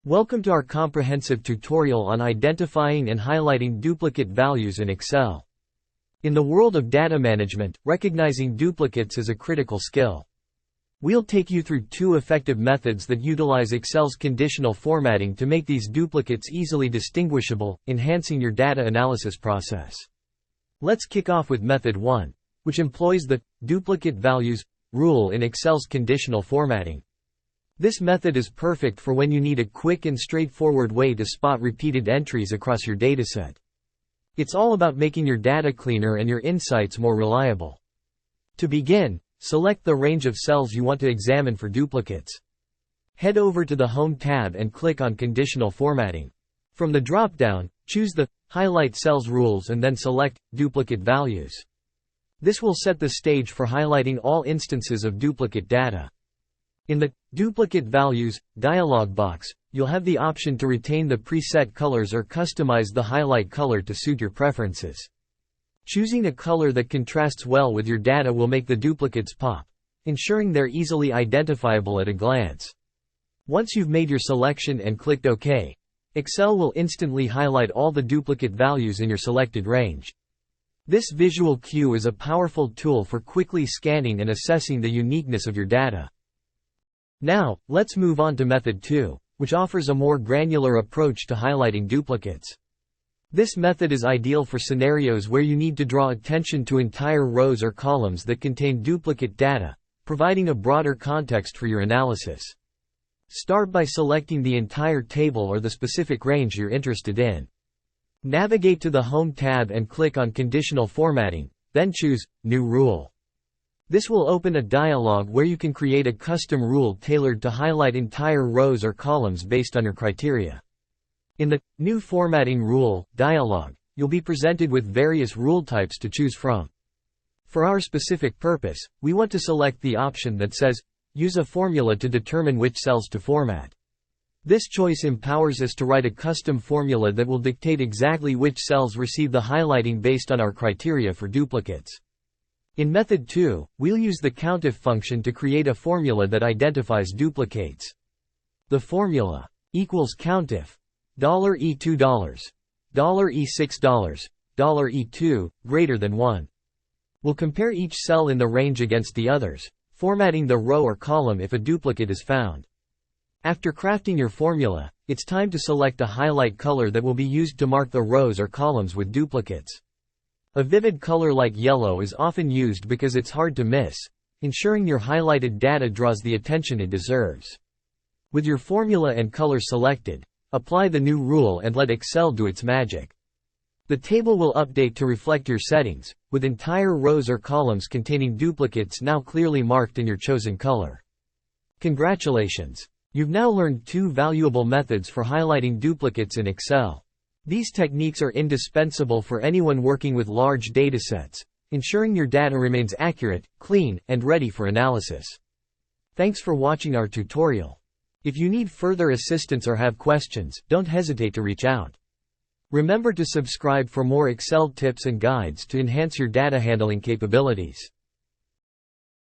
Welcome to our comprehensive tutorial on identifying and highlighting duplicate values in Excel. In the world of data management, recognizing duplicates is a critical skill. We'll take you through two effective methods that utilize Excel's conditional formatting to make these duplicates easily distinguishable, enhancing your data analysis process. Let's kick off with method 1, which employs the duplicate values rule in Excel's conditional formatting. This method is perfect for when you need a quick and straightforward way to spot repeated entries across your dataset. It's all about making your data cleaner and your insights more reliable. To begin, select the range of cells you want to examine for duplicates. Head over to the Home tab and click on Conditional Formatting. From the drop-down, choose the Highlight Cells rules and then select Duplicate Values. This will set the stage for highlighting all instances of duplicate data. In the Duplicate Values dialog box, you'll have the option to retain the preset colors or customize the highlight color to suit your preferences. Choosing a color that contrasts well with your data will make the duplicates pop, ensuring they're easily identifiable at a glance. Once you've made your selection and clicked OK, Excel will instantly highlight all the duplicate values in your selected range. This visual cue is a powerful tool for quickly scanning and assessing the uniqueness of your data. Now, let's move on to method 2, which offers a more granular approach to highlighting duplicates. This method is ideal for scenarios where you need to draw attention to entire rows or columns that contain duplicate data, providing a broader context for your analysis. Start by selecting the entire table or the specific range you're interested in. Navigate to the Home tab and click on Conditional Formatting, then choose New Rule. This will open a dialog where you can create a custom rule tailored to highlight entire rows or columns based on your criteria. In the New Formatting Rule dialog, you'll be presented with various rule types to choose from. For our specific purpose, we want to select the option that says, Use a formula to determine which cells to format. This choice empowers us to write a custom formula that will dictate exactly which cells receive the highlighting based on our criteria for duplicates. In method 2, we'll use the COUNTIF function to create a formula that identifies duplicates. The formula equals COUNTIF $E2, $E6, $E2 greater than 1. We'll compare each cell in the range against the others, formatting the row or column if a duplicate is found. After crafting your formula, it's time to select a highlight color that will be used to mark the rows or columns with duplicates. A vivid color like yellow is often used because it's hard to miss, ensuring your highlighted data draws the attention it deserves. With your formula and color selected, apply the new rule and let Excel do its magic. The table will update to reflect your settings, with entire rows or columns containing duplicates now clearly marked in your chosen color. Congratulations! You've now learned two valuable methods for highlighting duplicates in Excel. These techniques are indispensable for anyone working with large datasets, ensuring your data remains accurate, clean, and ready for analysis. Thanks for watching our tutorial. If you need further assistance or have questions, don't hesitate to reach out. Remember to subscribe for more Excel tips and guides to enhance your data handling capabilities.